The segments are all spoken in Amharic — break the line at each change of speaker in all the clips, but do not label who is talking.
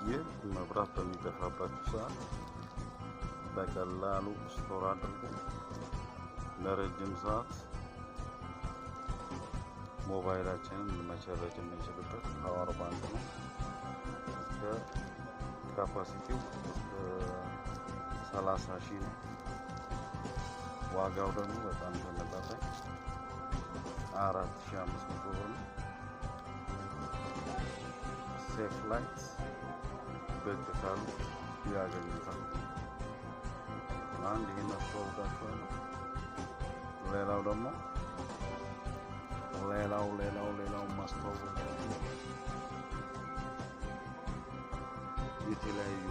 ይህ መብራት በሚጠፋበት ሰዓት በቀላሉ ስቶር አድርጎ ለረጅም ሰዓት ሞባይላችንን መቻርጅ የምንችልበት ፓወር ባንክ ነው። እስከ ካፓሲቲው እስከ 30,000 ነው። ዋጋው ደግሞ በጣም ተመጣጣኝ 4,500 ብር ነው። ሴፍ ላይት ብቅ ካሉ ያገኙታል። አንድ ይሄን አስተዋውቃችኋለሁ። ሌላው ደግሞ ሌላው ማስተዋወቃችሁ የተለያዩ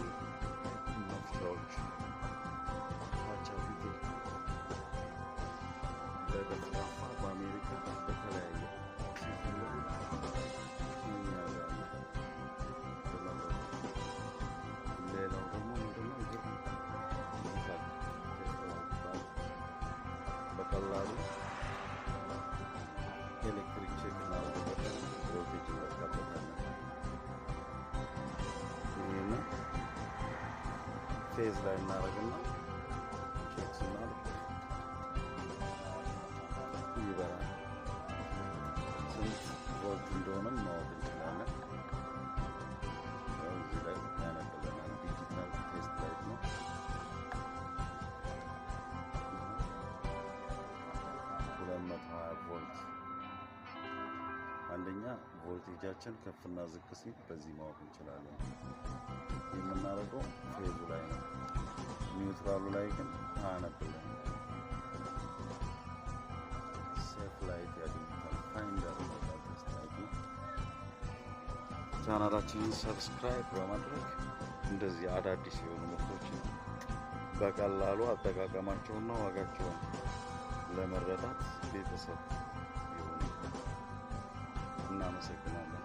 መፍቻዎች አቻፊት በደፋፋ በአሜሪካ በተለያየ ሌላው ደግሞ ምንድነው በቀላሉ ኤሌክትሪክ ቼክ እናደርግበታለን። ቮልቴጅ እንለካበታለን። ይህን ፌዝ ላይ እናደርግና ቼክ ስናደርግ ይበራል። ስንት ቮልት እንደሆነም ማወቅ እንችላለን። እዚህ ላይ ያነብልናል። ዲጂታል ቴስት ላይት ነው። 220 ቮልት። አንደኛ ቮልቴጃችን ከፍና ዝቅ ሲል በዚህ ማወቅ እንችላለን። የምናደርገው ፌዙ ላይ ነው። ኒውትራሉ ላይ ግን አያነብልንም። ሴፍ ላይት ያገኙታል። ፋይንደር ቴስት ላይት ነው። ቻናላችንን ሰብስክራይብ በማድረግ እንደዚህ አዳዲስ የሆኑ ምርቶችን በቀላሉ አጠቃቀማቸውና ዋጋቸውን ለመረዳት ቤተሰብ ይሁኑ። እናመሰግናለን።